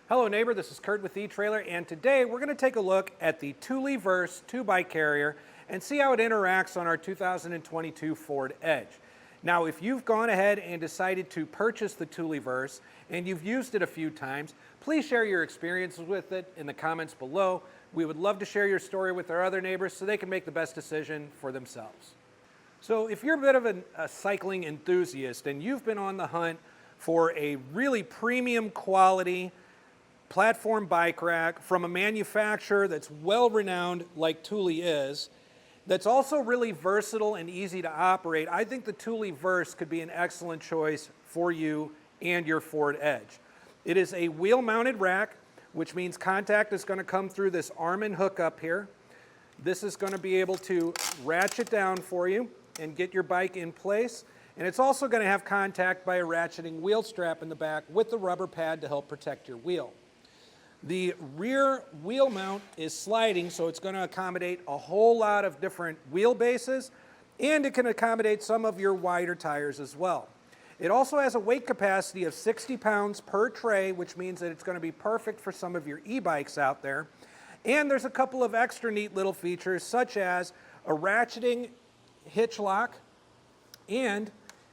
Hello neighbor, this is Curt with eTrailer, and today we're going to take a look at the Thule Verse 2-bike carrier and see how it interacts on our 2022 Ford Edge. Now, if you've gone ahead and decided to purchase the Thule Verse and you've used it a few times, please share your experiences with it in the comments below. We would love to share your story with our other neighbors so they can make the best decision for themselves. So if you're a bit of a cycling enthusiast and you've been on the hunt for a really premium quality platform bike rack from a manufacturer that's well renowned like Thule is, that's also really versatile and easy to operate, I think the Thule Verse could be an excellent choice for you and your Ford Edge. It is a wheel mounted rack, which means contact is going to come through this arm and hookup here. This is going to be able to ratchet down for you and get your bike in place. And it's also going to have contact by a ratcheting wheel strap in the back with the rubber pad to help protect your wheel. The rear wheel mount is sliding, so it's going to accommodate a whole lot of different wheelbases, and it can accommodate some of your wider tires as well. It also has a weight capacity of 60 pounds per tray, which means that it's going to be perfect for some of your e-bikes out there. And there's a couple of extra neat little features, such as a ratcheting hitch lock and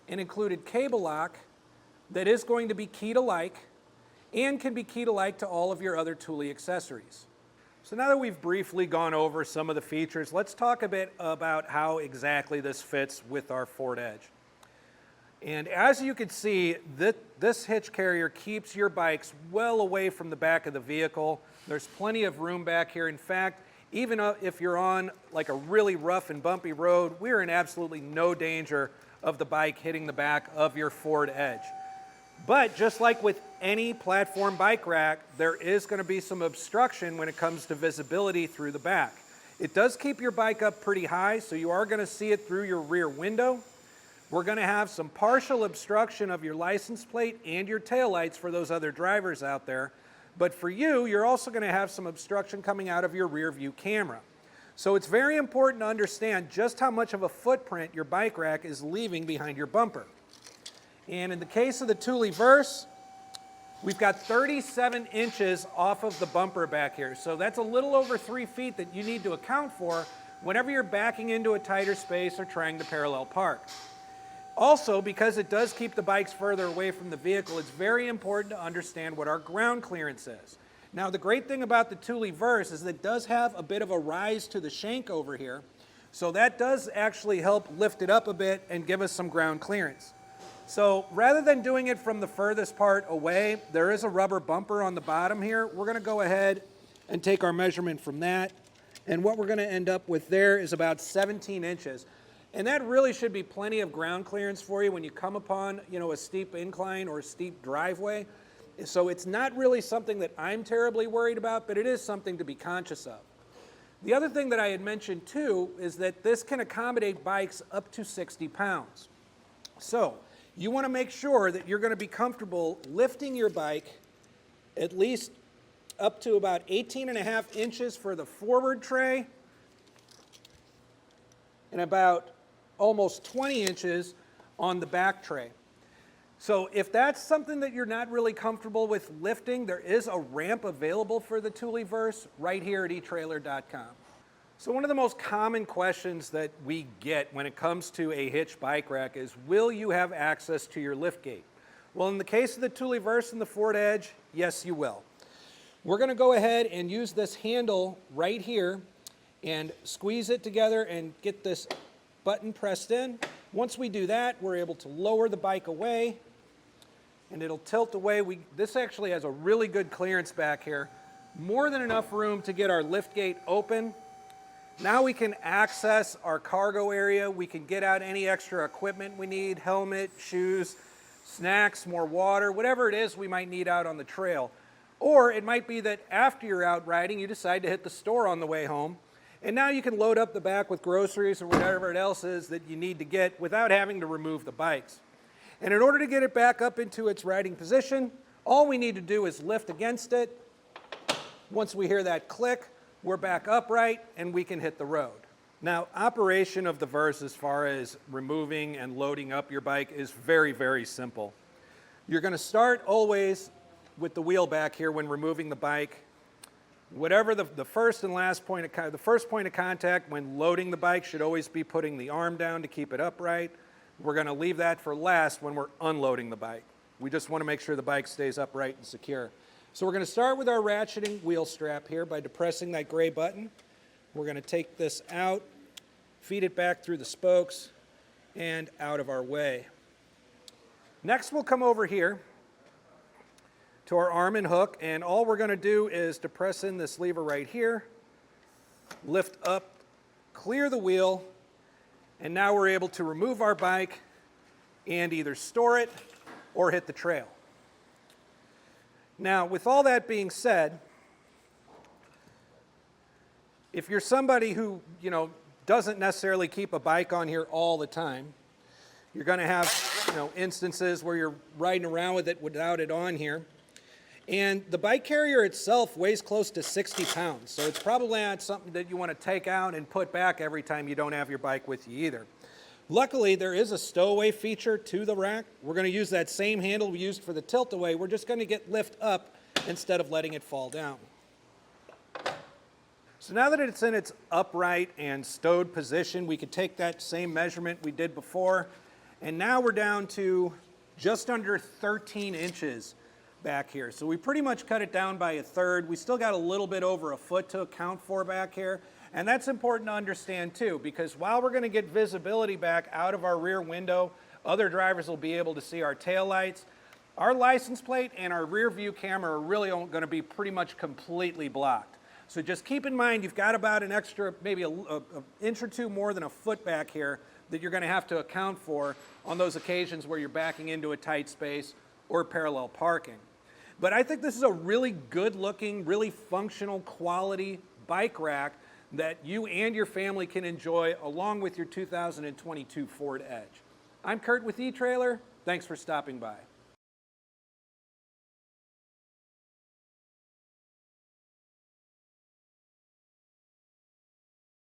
an included cable lock that is going to be key-to-like and can be key-to-like to all of your other Thule accessories. So now that we've briefly gone over some of the features, let's talk a bit about how exactly this fits with our Ford Edge. And as you can see, this hitch carrier keeps your bikes well away from the back of the vehicle. There's plenty of room back here. In fact, even if you're on like a really rough and bumpy road, we're in absolutely no danger of the bike hitting the back of your Ford Edge. But just like with any platform bike rack, there is going to be some obstruction when it comes to visibility through the back. It does keep your bike up pretty high, so you are going to see it through your rear window. We're going to have some partial obstruction of your license plate and your taillights for those other drivers out there. But for you, you're also going to have some obstruction coming out of your rear view camera. So it's very important to understand just how much of a footprint your bike rack is leaving behind your bumper. And in the case of the Thule Verse, we've got 37 inches off of the bumper back here. So that's a little over 3 feet that you need to account for whenever you're backing into a tighter space or trying to parallel park. Also, because it does keep the bikes further away from the vehicle, it's very important to understand what our ground clearance is. Now, the great thing about the Thule Verse is that it does have a bit of a rise to the shank over here. So that does actually help lift it up a bit and give us some ground clearance. So rather than doing it from the furthest part away, there is a rubber bumper on the bottom here. We're going to go ahead and take our measurement from that. And what we're going to end up with there is about 17 inches. And that really should be plenty of ground clearance for you when you come upon, a steep incline or a steep driveway. So it's not really something that I'm terribly worried about, but it is something to be conscious of. The other thing that I had mentioned too is that this can accommodate bikes up to 60 pounds. So you want to make sure that you're going to be comfortable lifting your bike at least up to about 18.5 inches for the forward tray and about almost 20 inches on the back tray. So if that's something that you're not really comfortable with lifting, there is a ramp available for the Thule Verse right here at etrailer.com. So one of the most common questions that we get when it comes to a hitch bike rack is, will you have access to your lift gate? Well, in the case of the Thule Verse and the Ford Edge, yes, you will. We're going to go ahead and use this handle right here and squeeze it together and get this button pressed in. Once we do that, we're able to lower the bike away and it'll tilt away. This actually has a really good clearance back here. More than enough room to get our lift gate open. Now we can access our cargo area. We can get out any extra equipment we need, helmet, shoes, snacks, more water, whatever it is we might need out on the trail. Or it might be that after you're out riding, you decide to hit the store on the way home. And now you can load up the back with groceries or whatever it else is that you need to get without having to remove the bikes. And in order to get it back up into its riding position, all we need to do is lift against it. Once we hear that click, we're back upright and we can hit the road. Now, operation of the Verse as far as removing and loading up your bike is very, very simple. You're going to start always with the wheel back here when removing the bike. Whatever the first and last point of the first point of contact when loading the bike should always be putting the arm down to keep it upright. We're going to leave that for last when we're unloading the bike. We just want to make sure the bike stays upright and secure. So we're going to start with our ratcheting wheel strap here by depressing that gray button. We're going to take this out, feed it back through the spokes, and out of our way. Next we'll come over here to our arm and hook, and all we're going to do is depress in this lever right here, lift up, clear the wheel, and now we're able to remove our bike and either store it or hit the trail. Now, with all that being said, if you're somebody who, doesn't necessarily keep a bike on here all the time, you're going to have, instances where you're riding around with it without it on here. And the bike carrier itself weighs close to 60 pounds, so it's probably not something that you want to take out and put back every time you don't have your bike with you either. Luckily, there is a stowaway feature to the rack. We're going to use that same handle we used for the tilt-away. We're just going to get lift up instead of letting it fall down. So now that it's in its upright and stowed position, we could take that same measurement we did before, and now we're down to just under 13 inches back here. So we pretty much cut it down by 1/3. We still got a little bit over a foot to account for back here. And that's important to understand too, because while we're going to get visibility back out of our rear window, other drivers will be able to see our taillights. Our license plate and our rear view camera are really going to be pretty much completely blocked. So just keep in mind you've got about an extra, maybe an inch or two more than a foot back here that you're going to have to account for on those occasions where you're backing into a tight space or parallel parking. But I think this is a really good looking, really functional quality bike rack that you and your family can enjoy along with your 2022 Ford Edge. I'm Curt with eTrailer. Thanks for stopping by.